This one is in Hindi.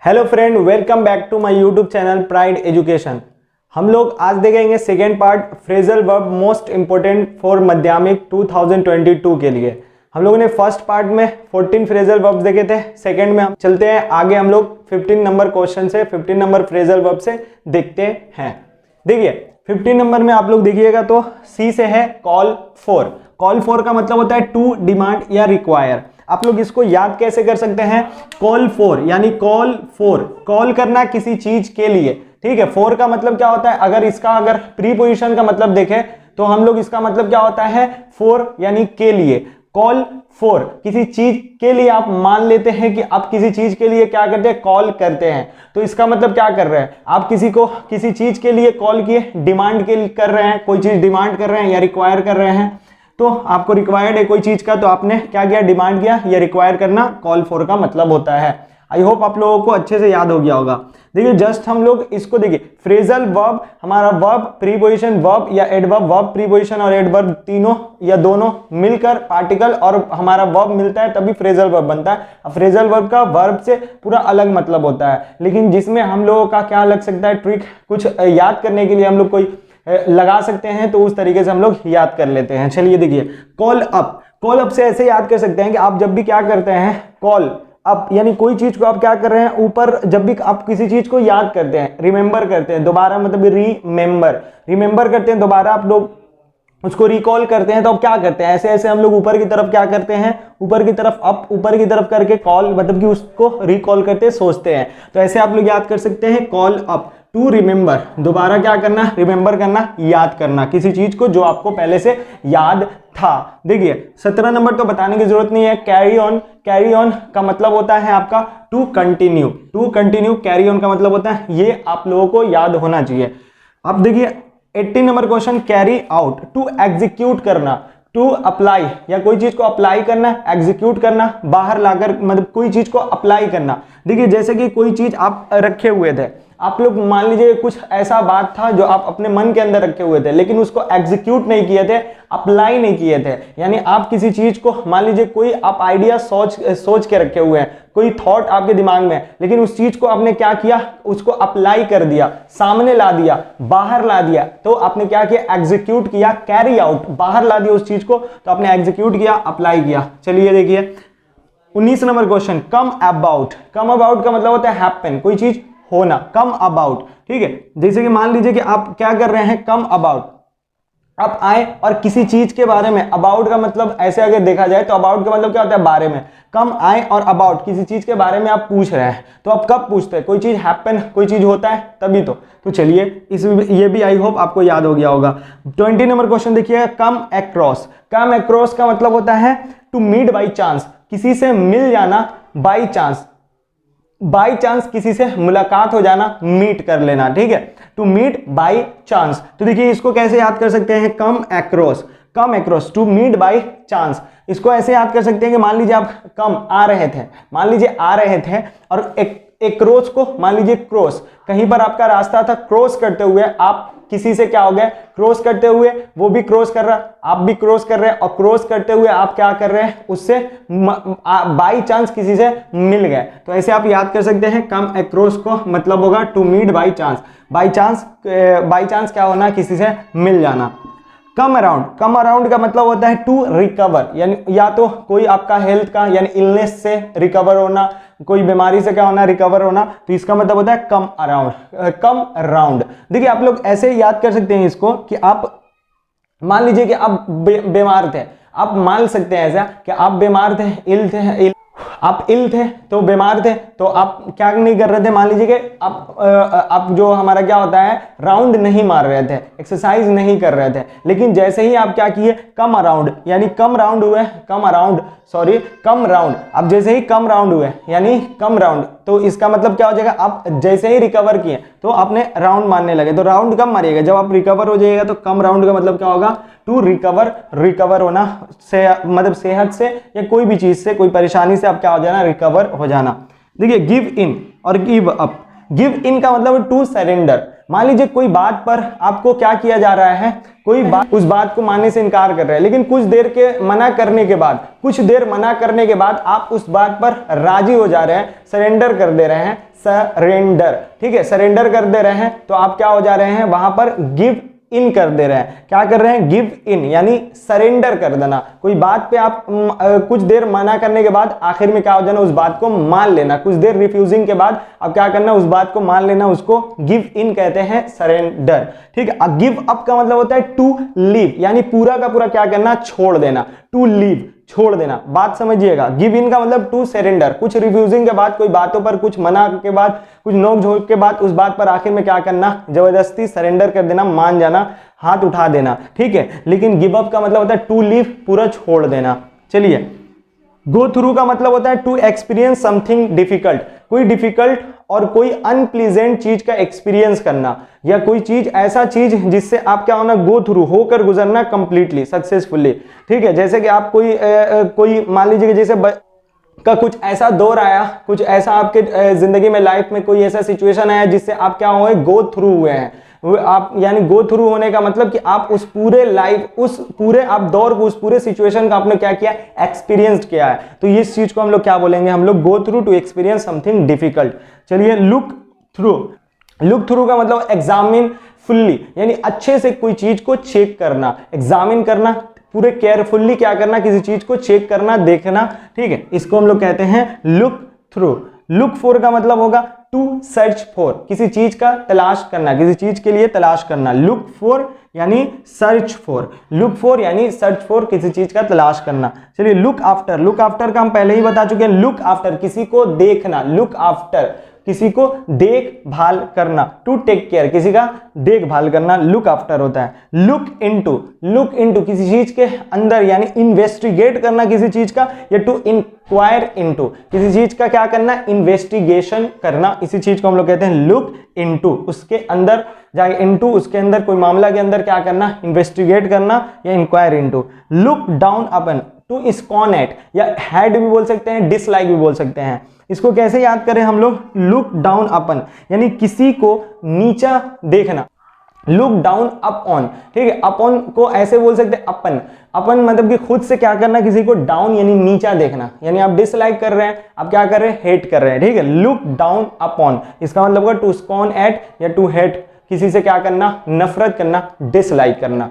Hello friend, welcome back to my YouTube channel pride education. हम लोग आज देखेंगे second part phrasal verb most important for Madhyamik 2022 के लिए। हम लोगों ने फर्स्ट पार्ट में 14 फ्रेजल वर्ब्स देखे थे। सेकेंड में हम चलते हैं आगे, हम लोग 15 नंबर क्वेश्चन से 15 नंबर फ्रेजल वर्ब से देखते हैं। देखिए 15 नंबर में आप लोग देखिएगा तो सी से है कॉल फॉर। कॉल फॉर का मतलब होता है टू, डिमांड या रिक्वायर। आप लोग इसको याद कैसे कर सकते हैं? कॉल फॉर यानी कॉल फॉर, कॉल करना किसी चीज के लिए, ठीक है। फॉर का मतलब क्या होता है? अगर प्रीपोजिशन का मतलब देखें तो हम लोग इसका मतलब क्या होता है? फॉर यानी के लिए। कॉल फॉर किसी चीज के लिए आप मान लेते हैं कि आप किसी चीज के लिए क्या करते हैं? कॉल करते हैं। तो इसका मतलब क्या कर रहे हैं? आप किसी को किसी चीज के लिए कॉल किए, डिमांड के लिए कर रहे हैं, कोई चीज डिमांड कर रहे हैं या रिक्वायर कर रहे हैं। तो आपको रिक्वायर्ड है कोई चीज का, तो आपने क्या किया? डिमांड किया या रिक्वायर करना कॉल फॉर का मतलब होता है। आई होप आप लोगों को अच्छे से याद हो गया होगा। देखिए जस्ट हम लोग इसको देखिए, फ्रेजल वर्ब हमारा वर्ब प्रीपोजिशन, वर्ब या एडवर्ब, वर्ब प्रीपोजिशन और एडवर्ब तीनों या दोनों मिलकर पार्टिकल और हमारा वर्ब मिलता है तभी फ्रेजल वर्ब बनता है। अब फ्रेजल वर्ब का वर्ब से पूरा अलग मतलब होता है, लेकिन जिसमें हम लोगों का क्या लग सकता है? ट्रिक कुछ याद करने के लिए हम लोग कोई लगा सकते हैं, तो उस तरीके से हम लोग याद कर लेते हैं। चलिए देखिए, कॉल अप। कॉल अप से ऐसे याद कर सकते हैं कि आप जब भी क्या करते हैं? कॉल अप यानी कोई चीज को आप क्या कर रहे हैं? ऊपर, जब भी आप किसी चीज को याद करते हैं, रिमेंबर करते हैं, दोबारा मतलब रिमेंबर करते हैं, दोबारा आप लोग उसको रिकॉल करते हैं, तो अब क्या करते हैं? ऐसे ऐसे हम लोग ऊपर की तरफ क्या करते हैं? ऊपर की तरफ अप, ऊपर की तरफ करके कॉल मतलब कि उसको रिकॉल करते सोचते हैं। तो ऐसे आप लोग याद कर सकते हैं कॉल अप। टू रिमेंबर, दोबारा क्या करना? रिमेंबर करना, याद करना किसी चीज को जो आपको पहले से याद था। देखिए 17 नंबर तो बताने की जरूरत नहीं है। Carry on. कैरी ऑन का मतलब होता है आपका to continue. To continue, carry on का मतलब होता है, ये आप लोगों को याद होना चाहिए। अब देखिए 18 number question, carry out. To execute करना, टू अप्लाई या कोई चीज को अप्लाई करना, एग्जीक्यूट करना बाहर लाकर, मतलब कोई चीज को अप्लाई करना। देखिए जैसे कि कोई चीज आप रखे हुए थे, आप लोग मान लीजिए कुछ ऐसा बात था जो आप अपने मन के अंदर रखे हुए थे, लेकिन उसको एग्जीक्यूट नहीं किए थे, अप्लाई नहीं किए थे। यानी आप किसी चीज को, मान लीजिए कोई आप आइडिया सोच के रखे हुए हैं, कोई थॉट आपके दिमाग में, लेकिन उस चीज को आपने क्या किया? उसको अप्लाई कर दिया, सामने ला दिया, बाहर ला दिया। तो आपने क्या किया? एग्जीक्यूट किया, कैरी आउट, बाहर ला दिया उस चीज को, तो आपने एग्जीक्यूट किया, अप्लाई किया। चलिए देखिए 19 number question, come about. Come about का मतलब होता है हैपन, कोई चीज होना, कम अबाउट, ठीक है। जैसे कि मान लीजिए कि आप क्या कर रहे हैं? कम अबाउट, आप आए और किसी चीज के बारे में, अबाउट का मतलब ऐसे अगर देखा जाए तो अबाउट का मतलब क्या होता है? बारे में। कम आए और अबाउट किसी चीज के बारे में आप पूछ रहे हैं, तो आप कब पूछते हैं? कोई चीज हैपन, कोई चीज होता है तभी तो चलिए ये भी आई होप आपको याद हो गया होगा। 20 नंबर क्वेश्चन देखिए, कम अक्रॉस। कम अक्रॉस का मतलब होता है टू मीट बाई चांस, किसी से मिल जाना, बाई चांस, बाई चांस किसी से मुलाकात हो जाना, मीट कर लेना, ठीक है। To meet by chance. तो देखिए इसको कैसे याद कर सकते हैं? Come across, come across, to meet by chance. इसको ऐसे याद कर सकते हैं कि मान लीजिए आप कम आ रहे थे, मान लीजिए आ रहे थे और एक क्रॉस को, मान लीजिए क्रॉस, कहीं पर आपका रास्ता था, क्रॉस करते हुए आप किसी से क्या हो गए? क्रॉस करते हुए वो भी क्रॉस कर रहा, आप भी क्रॉस कर रहे हैं, और क्रॉस करते हुए आप क्या कर रहे हैं? उससे बाई चांस किसी से मिल गए। तो ऐसे आप याद कर सकते हैं, कम अक्रॉस को मतलब होगा to meet by chance. By chance क्या होना? किसी से मिल जाना। Come around. कम अराउंड का मतलब होता है टू रिकवर, यानी या तो कोई आपका हेल्थ का यानी इलनेस से रिकवर होना, कोई बीमारी से क्या होना? रिकवर होना। तो इसका मतलब होता है कम अराउंड, कम अराउंड। देखिए आप लोग ऐसे याद कर सकते हैं इसको कि आप मान लीजिए कि आप बीमार थे, आप मान सकते हैं ऐसा कि आप बीमार थे, आप इल थे तो बीमार थे, तो आप क्या नहीं कर रहे थे? मान लीजिए कि आप जो हमारा क्या होता है? राउंड नहीं मार रहे थे, एक्सरसाइज नहीं कर रहे थे, लेकिन जैसे ही आप क्या किए? कम अराउंड, यानी कम राउंड हुए, कम राउंड। अब जैसे ही कम राउंड हुए यानी कम राउंड, तो इसका मतलब क्या हो जाएगा? आप जैसे ही रिकवर किए तो आपने राउंड मारने लगे, तो राउंड कम मारिएगा, जब आप रिकवर हो जाइएगा तो कम राउंड का मतलब क्या होगा? टू रिकवर होना से, मतलब सेहत से या कोई भी चीज से, कोई परेशानी से आप क्या हो जाना? रिकवर हो जाना। देखिए गिव इन और गिव अप। गिव इन का मतलब टू सरेंडर। मान लीजिए कोई बात पर आपको क्या किया जा रहा है, कोई बात, उस बात को मानने से इनकार कर रहे हैं, लेकिन कुछ देर मना करने के बाद आप उस बात पर राजी हो जा रहे हैं, सरेंडर कर दे रहे हैं, सरेंडर, ठीक है, सरेंडर कर दे रहे हैं, तो आप क्या हो जा रहे हैं, वहां पर गिव इन कर दे रहे हैं। क्या कर रहे हैं, गिव इन, यानी सरेंडर कर देना। कोई बात पे आप कुछ देर मना करने के बाद आखिर में क्या हो जाना, उस बात को मान लेना। कुछ देर रिफ्यूजिंग के बाद अब क्या करना, उस बात को मान लेना, उसको गिव इन कहते हैं, सरेंडर, ठीक है। गिव अप का मतलब होता है टू लीव, यानी पूरा का पूरा क्या करना, छोड़ देना, टू लीव, छोड़ देना। बात समझिएगा, गिव इन का मतलब टू सरेंडर, कुछ रिफ्यूजिंग के बाद, कोई बातों पर कुछ मना के बाद, कुछ नोक झोंक के बाद उस बात पर आखिर में क्या करना, जबरदस्ती सरेंडर कर देना, मान जाना, हाथ उठा देना, ठीक है। लेकिन गिव अप का मतलब होता है टू लीव, पूरा छोड़ देना। चलिए, गो थ्रू का मतलब होता है टू एक्सपीरियंस समथिंग डिफिकल्ट, कोई डिफिकल्ट और कोई अनप्लीजेंट चीज का एक्सपीरियंस करना, या कोई चीज, ऐसा चीज जिससे आप क्या होना, गो थ्रू, होकर गुजरना, कंप्लीटली, सक्सेसफुली, ठीक है। जैसे कि आप कोई मान लीजिए कि जैसे का कुछ ऐसा दौर आया, कुछ ऐसा आपके जिंदगी में, लाइफ में कोई ऐसा सिचुएशन आया जिससे आप क्या हुए, गो थ्रू हुए हैं। आप यानी गो थ्रू होने का मतलब कि आप उस पूरे लाइफ, उस पूरे आप दौर को, उस पूरे सिचुएशन का आपने क्या किया, एक्सपीरियंस किया है। तो इस चीज को हम लोग क्या बोलेंगे, हम लोग go through to experience something difficult. चलिए, लुक थ्रू, लुक थ्रू का मतलब एग्जामिन फुल्ली, यानी अच्छे से कोई चीज को चेक करना, एग्जामिन करना, पूरे केयरफुल्ली क्या करना, किसी चीज को चेक करना, देखना, ठीक है। इसको हम लोग कहते हैं लुक थ्रू। लुक फॉर का मतलब होगा टू सर्च फॉर, किसी चीज का तलाश करना, किसी चीज के लिए तलाश करना। लुक फॉर यानी सर्च फॉर, लुक फॉर यानी सर्च फॉर, किसी चीज का तलाश करना। चलिए, लुक आफ्टर, लुक आफ्टर का हम पहले ही बता चुके हैं, लुक आफ्टर किसी को देखना, लुक आफ्टर किसी को देखभाल करना, टू टेक केयर किसी का देखभाल करना, लुक आफ्टर होता है। लुक इनटू, लुक इनटू किसी चीज के अंदर, यानी इन्वेस्टिगेट करना किसी चीज का, या टू इंक्वायर इनटू किसी चीज का क्या करना, इन्वेस्टिगेशन करना, इसी चीज को हम लोग कहते हैं लुक इनटू। उसके अंदर जाए, इनटू उसके अंदर, कोई मामला के अंदर क्या करना, इन्वेस्टिगेट करना या inquire into. Look down upon, to scan at, या हेड भी बोल सकते हैं, डिसलाइक भी बोल सकते हैं। इसको कैसे याद करें हम लोग, लुक डाउन अपन, यानी किसी को नीचा देखना, लुक डाउन अप ऑन, ठीक है। अपॉन को ऐसे बोल सकते हैं, अपन, अपन मतलब कि खुद से क्या करना, किसी को डाउन यानी नीचा देखना, यानी आप डिसलाइक कर रहे हैं, आप क्या कर रहे हैं, हेट कर रहे हैं, ठीक है। लुक डाउन अपॉन, इसका मतलब होगा टू स्कॉन एट या टू हेट, किसी से क्या करना, नफरत करना, डिसलाइक करना।